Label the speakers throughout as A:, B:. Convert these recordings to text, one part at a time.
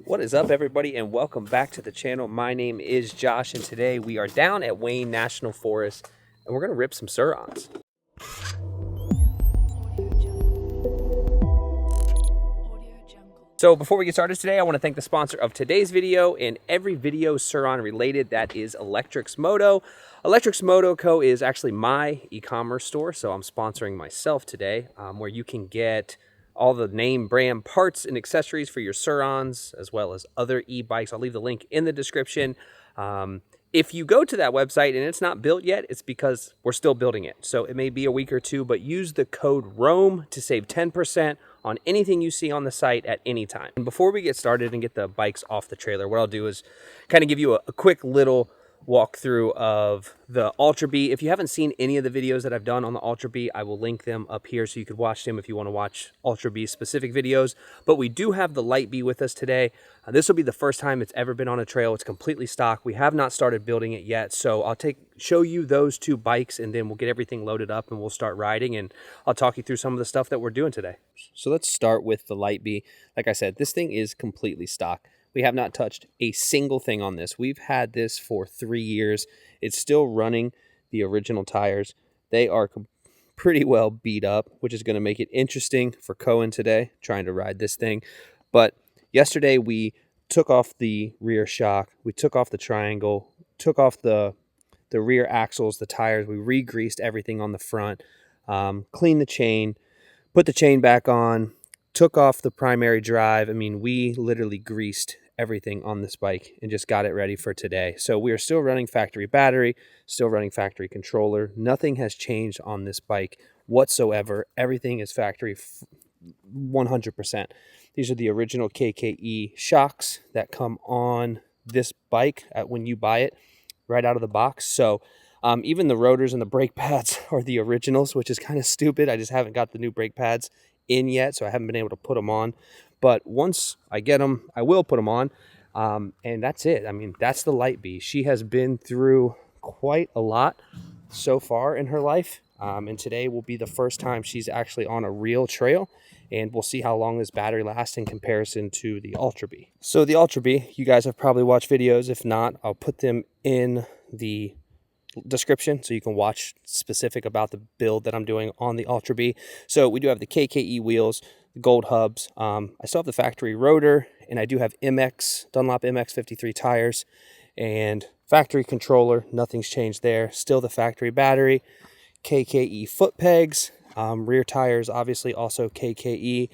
A: What is up, everybody, and welcome back to the channel. My name is Josh, and today we are down at Wayne National Forest, and we're going to rip some Sur-Rons. So before we get started today, I want to thank the sponsor of today's video and every video Sur-Ron related, that is Electrix Moto. Electrix Moto Co. is actually my e-commerce store, so I'm sponsoring myself today, where you can get all the name brand parts and accessories for your Sur-Rons, as well as other e-bikes. I'll leave the link in the description. If you go to that website and it's not built yet, it's because we're still building it. So it may be a week or two, but use the code ROAM to save 10% on anything you see on the site at any time. And before we get started and get the bikes off the trailer, what I'll do is kind of give you a quick little walkthrough of the Ultra Bee. If you haven't seen any of the videos that I've done on the Ultra Bee, I will link them up here so you could watch them if you want to watch Ultra Bee specific videos. But we do have the Light Bee with us today. This will be the first time it's ever been on a trail. It's completely stock. We have not started building it yet, so I'll show you those two bikes, and then we'll get everything loaded up and we'll start riding, and I'll talk you through some of the stuff that we're doing today. So let's start with the Light Bee. Like I said, this thing is completely stock. We have not touched a single thing on this. We've had this for 3 years. It's still running the original tires. They are pretty well beat up, which is going to make it interesting for Cohen today, trying to ride this thing. But yesterday we took off the rear shock. We took off the triangle, took off the rear axles, the tires. We re-greased everything on the front, cleaned the chain, put the chain back on, took off the primary drive. I mean, we literally greased everything on this bike and just got it ready for today. So we are still running factory battery, still running factory controller. Nothing has changed on this bike whatsoever. Everything is factory 100%. These are the original KKE shocks that come on this bike when you buy it right out of the box. So even the rotors and the brake pads are the originals, which is kind of stupid. I just haven't got the new brake pads in yet, so I haven't been able to put them on. But once I get them, I will put them on, and that's it. I mean, that's the Light Bee. She has been through quite a lot so far in her life, and today will be the first time she's actually on a real trail, and we'll see how long this battery lasts in comparison to the Ultra Bee. So the Ultra Bee, you guys have probably watched videos. If not, I'll put them in the description so you can watch specific about the build that I'm doing on the Ultra Bee. So we do have the KKE wheels, the gold hubs. I still have the factory rotor, and I do have Dunlop MX 53 tires and factory controller. Nothing's changed there. Still the factory battery, KKE foot pegs, rear tires obviously also KKE.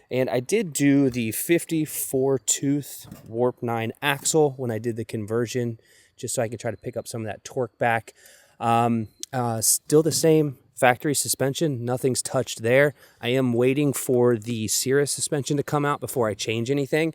A: And I did do the 54 tooth Warp 9 axle when I did the conversion, just so I can try to pick up some of that torque back. Still the same factory suspension. Nothing's touched there. I am waiting for the Cirrus suspension to come out before I change anything.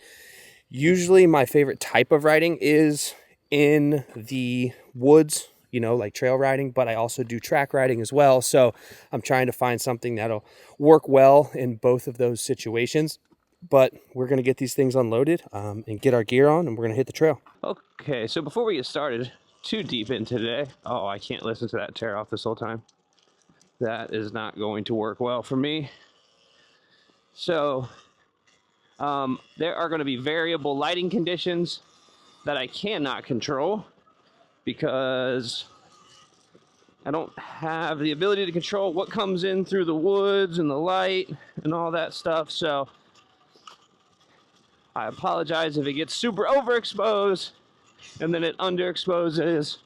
A: Usually my favorite type of riding is in the woods, you know, like trail riding, but I also do track riding as well. So I'm trying to find something that'll work well in both of those situations. But we're going to get these things unloaded and get our gear on, and we're going to hit the trail. Okay, so before we get started too deep into today, oh, I can't listen to that tear off this whole time. That is not going to work well for me. So there are going to be variable lighting conditions that I cannot control because I don't have the ability to control what comes in through the woods and the light and all that stuff. So I apologize if it gets super overexposed and then it underexposes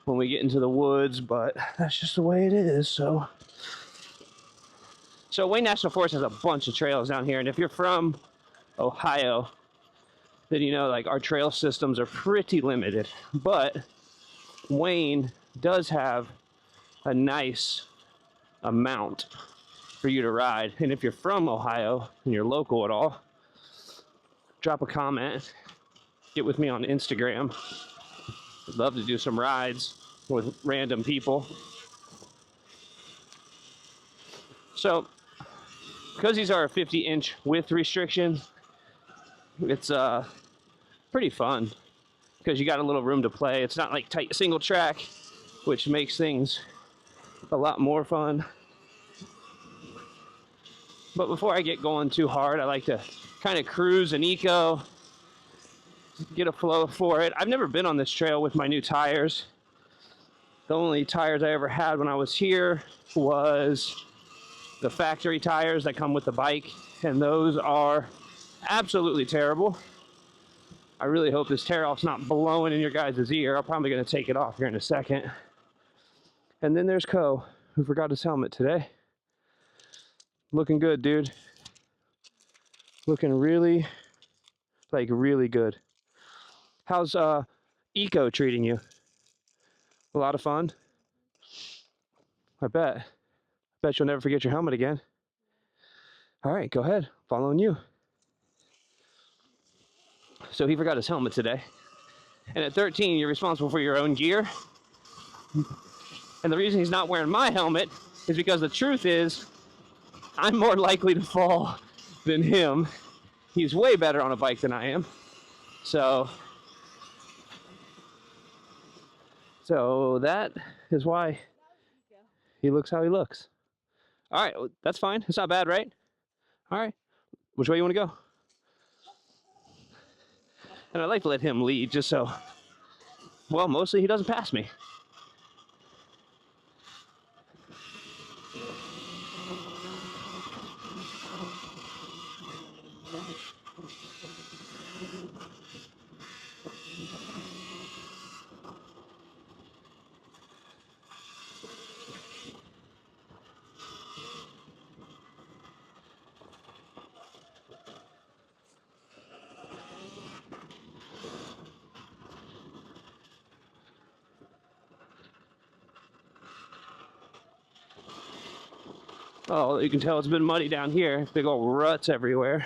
A: when we get into the woods, but that's just the way it is. So Wayne National Forest has a bunch of trails down here, and if you're from Ohio, then you know, like, our trail systems are pretty limited, but Wayne does have a nice amount for you to ride. And if you're from Ohio and you're local at all, drop a comment, get with me on Instagram. I'd love to do some rides with random people. So, because these are a 50-inch width restriction, it's pretty fun because you got a little room to play. It's not like tight single track, which makes things a lot more fun. But before I get going too hard, I like to kind of cruise and eco get a flow for it. I've never been on this trail with my new tires. The only tires I ever had when I was here was the factory tires that come with the bike, and those are absolutely terrible. I really hope this tear-off's not blowing in your guys' ear. I'm probably going to take it off here in a second. And then there's Co, who forgot his helmet today. Looking good, dude. Looking really, like really good. How's Eco treating you? A lot of fun? I bet. Bet you'll never forget your helmet again. All right, go ahead. Following you. So he forgot his helmet today. And at 13, you're responsible for your own gear. And the reason he's not wearing my helmet is because the truth is, I'm more likely to fall than him. He's way better on a bike than I am. So that is why he looks how he looks. All right, that's fine. It's not bad, right? All right. Which way you want to go? And I like to let him lead just so, well, mostly he doesn't pass me. Oh, you can tell it's been muddy down here. Big old ruts everywhere.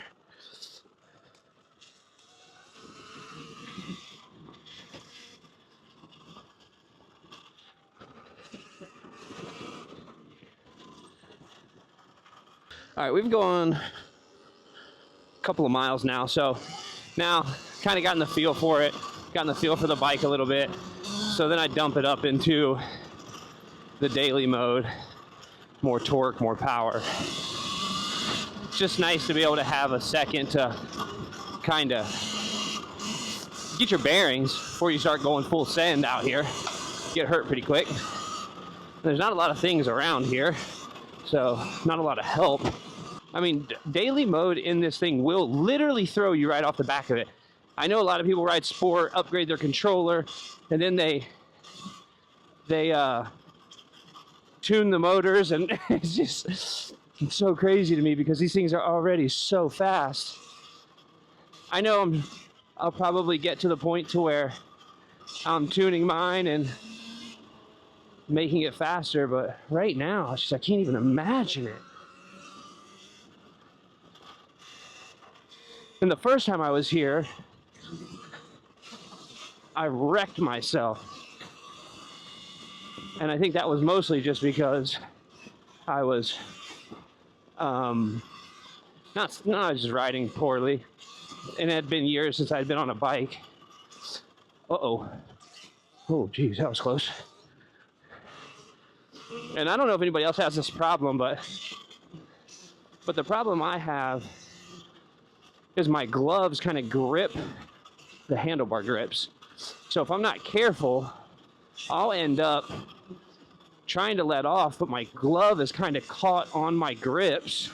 A: All right, we've gone a couple of miles now, so now kind of gotten the feel for it, gotten the feel for the bike a little bit. So then I dump it up into the daily mode. More torque, more power. It's just nice to be able to have a second to kind of get your bearings before you start going full send out here. Get hurt pretty quick. There's not a lot of things around here, so not a lot of help. I mean, daily mode in this thing will literally throw you right off the back of it. I know a lot of people ride sport, upgrade their controller, and then they tune the motors, and it's just so crazy to me because these things are already so fast. I know I'll probably get to the point to where I'm tuning mine and making it faster, but right now it's just, I can't even imagine it. And the first time I was here, I wrecked myself. And I think that was mostly just because I was not just riding poorly. And it had been years since I'd been on a bike. Uh-oh. Oh, geez, that was close. And I don't know if anybody else has this problem, but the problem I have is my gloves kind of grip the handlebar grips. So if I'm not careful, I'll end up trying to let off, but my glove is kind of caught on my grips,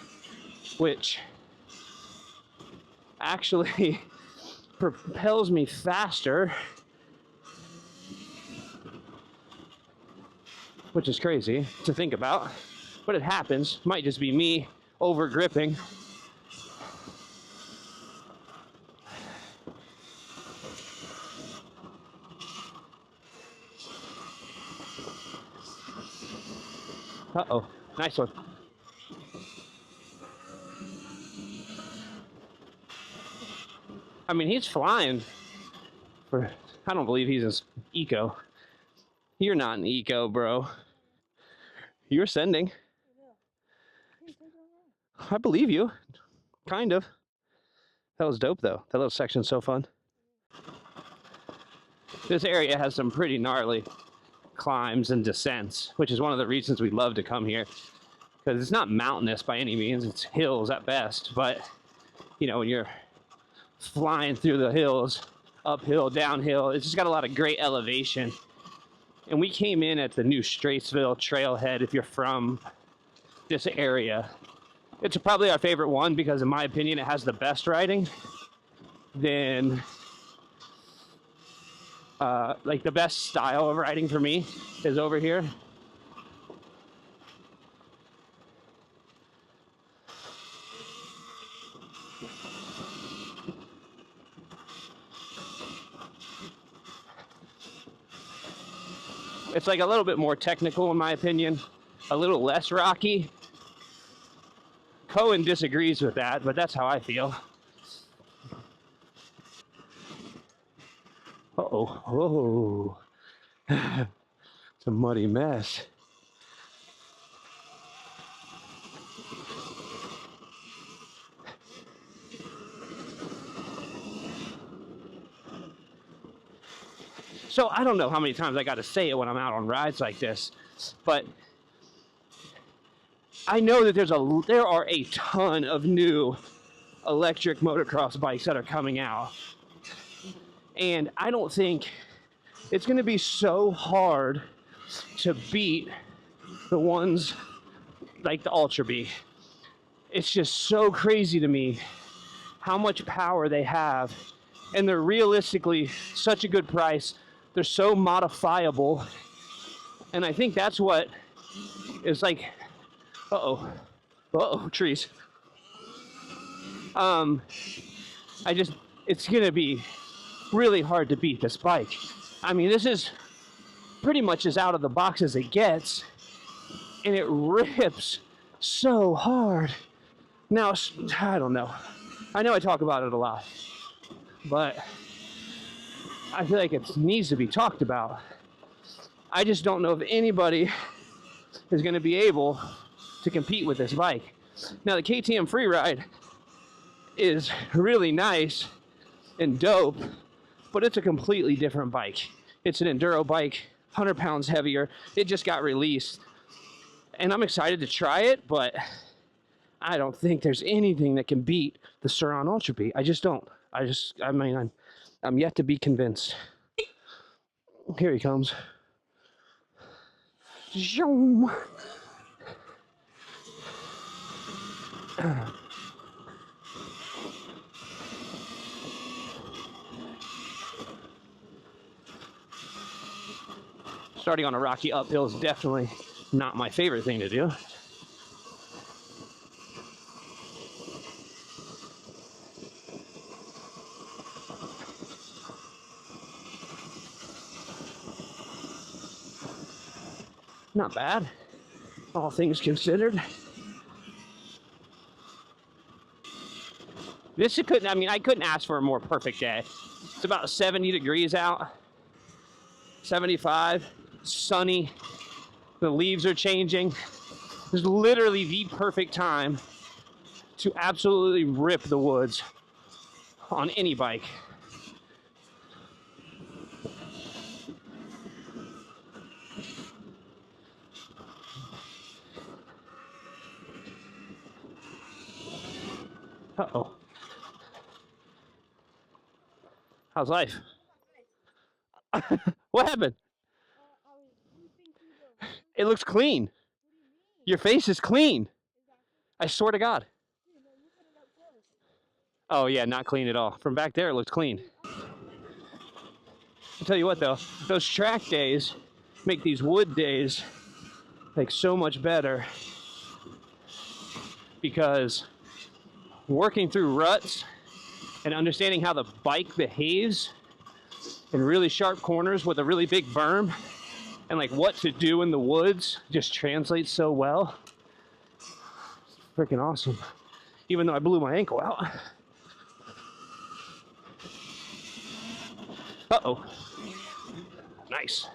A: which actually propels me faster, which is crazy to think about, but it happens. Might just be me over gripping. Uh-oh, nice one. I mean, he's flying for, I don't believe he's an eco. You're not an eco, bro. You're sending. I believe you. Kind of. That was dope, though. That little section's so fun. This area has some pretty gnarly climbs and descents, which is one of the reasons we love to come here, because it's not mountainous by any means. It's hills at best, but you know, when you're flying through the hills, uphill, downhill. It's just got a lot of great elevation. And we came in at the new Straceville trailhead. If you're from this area, it's probably our favorite one because in my opinion it has the best riding. Then like the best style of riding for me is over here. It's like a little bit more technical in my opinion, a little less rocky. Cohen disagrees with that, but that's how I feel. Uh-oh. Oh. It's a muddy mess. So I don't know how many times I got to say it when I'm out on rides like this, but I know that there are a ton of new electric motocross bikes that are coming out. And I don't think it's going to be so hard to beat the ones like the Ultra Bee. It's just so crazy to me how much power they have. And they're realistically such a good price. They're so modifiable. And I think that's what is like, trees. It's going to be really hard to beat this bike. I mean, this is pretty much as out of the box as it gets, and it rips so hard. Now, I don't know. I know I talk about it a lot, but I feel like it needs to be talked about. I just don't know if anybody is going to be able to compete with this bike. Now, the KTM Freeride is really nice and dope, but it's a completely different bike. It's an enduro bike, 100 pounds heavier. It just got released. And I'm excited to try it, but I don't think there's anything that can beat the Sur-Ron Ultra Bee. I just don't. I'm yet to be convinced. Here he comes. Zoom. Starting on a rocky uphill is definitely not my favorite thing to do. Not bad, all things considered. I couldn't ask for a more perfect day. It's about 70 degrees out, 75, sunny, the leaves are changing. This is literally the perfect time to absolutely rip the woods on any bike. Uh-oh. How's life? What happened? It looks clean. Your face is clean. I swear to God. Oh yeah, not clean at all. From back there, it looks clean. I'll tell you what though, those track days make these wood days like so much better, because working through ruts and understanding how the bike behaves in really sharp corners with a really big berm and like what to do in the woods just translates so well. It's freaking awesome. Even though I blew my ankle out. Uh-oh. Nice.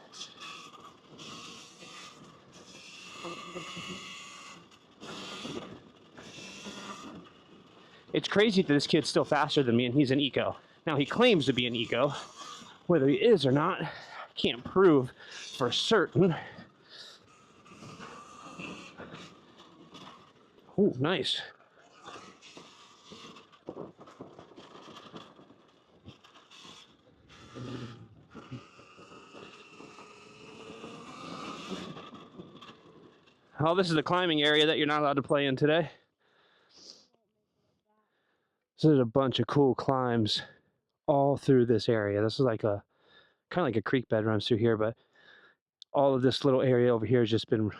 A: It's crazy that this kid's still faster than me and he's an eco. Now he claims to be an eco. Whether he is or not, I can't prove for certain. Oh, nice. Oh, this is the climbing area that you're not allowed to play in today. So there's a bunch of cool climbs all through this area. This is like a kind of like a creek bed runs through here, but all of this little area over here has just been a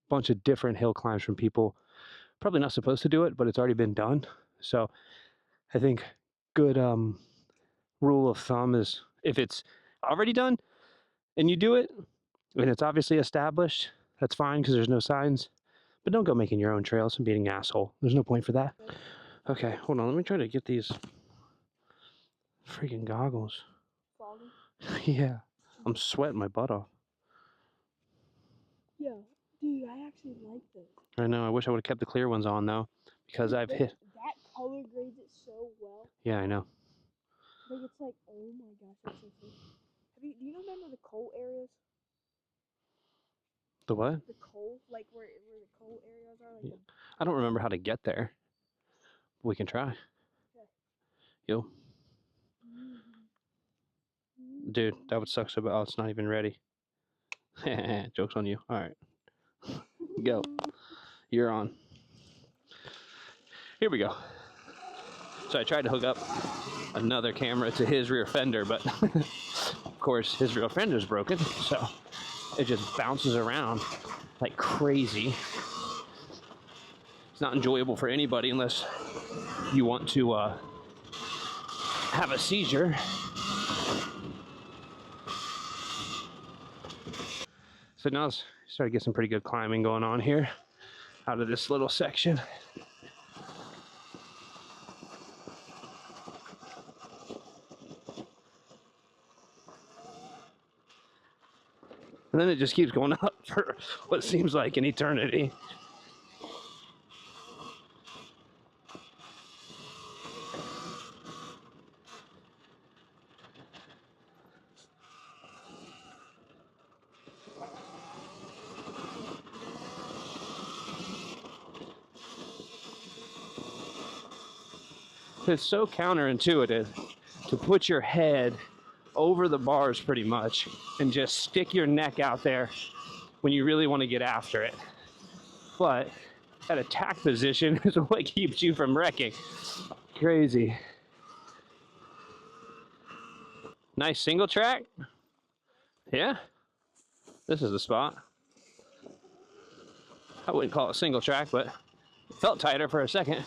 A: bunch of different hill climbs from people. Probably not supposed to do it, but it's already been done. So I think good rule of thumb is if it's already done and you do it and it's obviously established, that's fine because there's no signs. But don't go making your own trails and being an asshole. There's no point for that. Okay, hold on. Let me try to get these freaking goggles. Yeah, I'm sweating my butt off.
B: Yeah, dude, I actually like this.
A: I know. I wish I would have kept the clear ones on though, because I've hit.
B: That color grades it so well.
A: Yeah, I know.
B: Like it's like, oh my gosh, that's so sick. Do you remember the coal areas?
A: The what?
B: The coal, like where the coal areas are. Like
A: Yeah. I don't remember how to get there. We can try.
B: Okay.
A: Yo. Dude, that would suck so bad. Oh, it's not even ready. Joke's on you. All right. Go. You're on. Here we go. So I tried to hook up another camera to his rear fender, but of course his rear fender's broken, so it just bounces around like crazy. It's not enjoyable for anybody unless you want to have a seizure. So now it's starting to get some pretty good climbing going on here out of this little section. And then it just keeps going up for what seems like an eternity. It's so counterintuitive to put your head over the bars pretty much and just stick your neck out there when you really want to get after it. But that attack position is what keeps you from wrecking. Crazy. Nice single track. Yeah, this is the spot. I wouldn't call it single track, but it felt tighter for a second.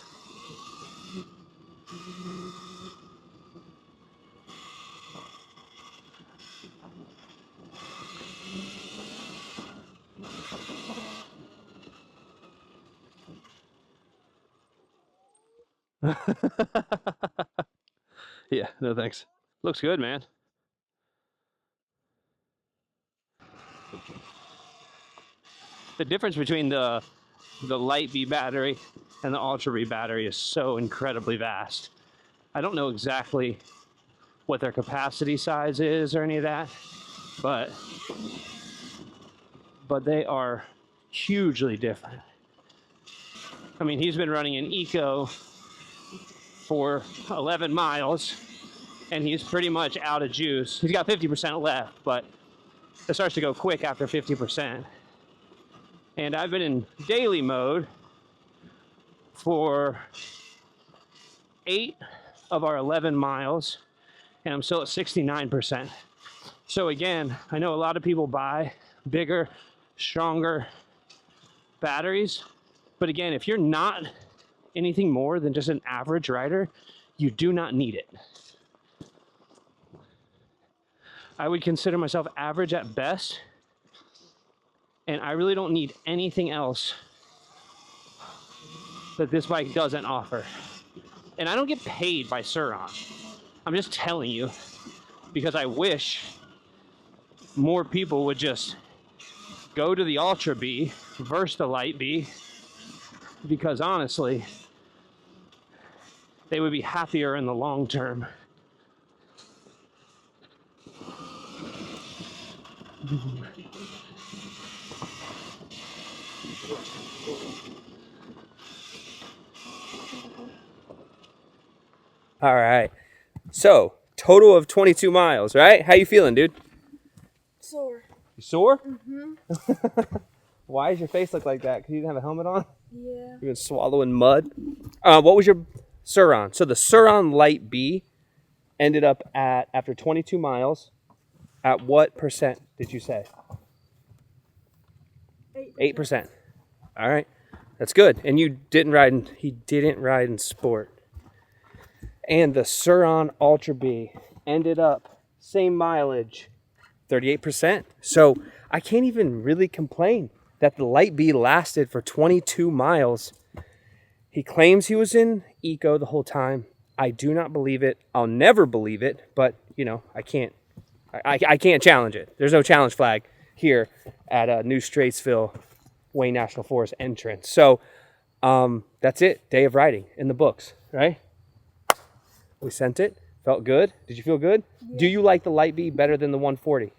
A: Yeah, no thanks. Looks good, man. The difference between the Light Bee battery and the Ultra Bee battery is so incredibly vast. I don't know exactly what their capacity size is or any of that, but they are hugely different. I mean, he's been running an eco for 11 miles and he's pretty much out of juice. He's got 50% left, but it starts to go quick after 50%. And I've been in daily mode for 8 of our 11 miles, and I'm still at 69%. So again, I know a lot of people buy bigger, stronger batteries, but again, if you're not anything more than just an average rider, you do not need it. I would consider myself average at best, and I really don't need anything else that this bike doesn't offer. And I don't get paid by Sur-Ron. I'm just telling you because I wish more people would just go to the Ultra Bee versus the Light Bee, because honestly, they would be happier in the long term. All right. So, total of 22 miles, right? How you feeling, dude?
B: Sore.
A: You sore?
B: Mm-hmm.
A: Why does your face look like that? Because you didn't have a helmet on?
B: Yeah.
A: You've been swallowing mud. What was your Sur-Ron? So the Sur-Ron Light Bee ended up at, after 22 miles, at what percent did you say? 8%. All right. That's good. And he didn't ride in sport. And the Sur-Ron Ultra Bee ended up same mileage, 38%. So I can't even really complain that the Light Bee lasted for 22 miles. He claims he was in eco the whole time. I do not believe it. I'll never believe it, but you know, I can't challenge it. There's no challenge flag here at New Straitsville Wayne National Forest entrance. So that's it. Day of riding in the books, right? We sent it. Felt good. Did you feel good? Yeah. Do you like the Light Bee better than the 140?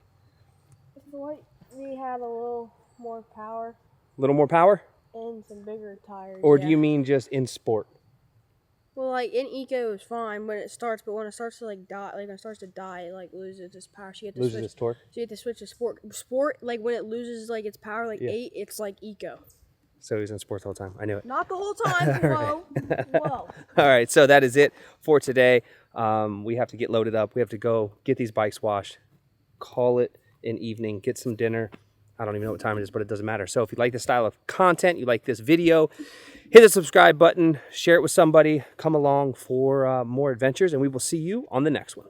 B: If the Light Bee had a little more power.
A: A little more power?
B: And some bigger tires.
A: Or do you mean just in sport?
B: Well, like in eco is fine when it starts, but when it starts to like die, like when it starts to die, it like loses its power. So you have to
A: loses its torque.
B: So you have to switch to sport. Sport, like when it loses like its power, like 8, it's like eco.
A: So he's in sports the whole time. I knew it.
B: Not the whole time. Whoa. Whoa.
A: All right. So that is it for today. We have to get loaded up. We have to go get these bikes washed, call it an evening, get some dinner. I don't even know what time it is, but it doesn't matter. So if you like this style of content, you like this video, hit the subscribe button, share it with somebody, come along for more adventures, and we will see you on the next one.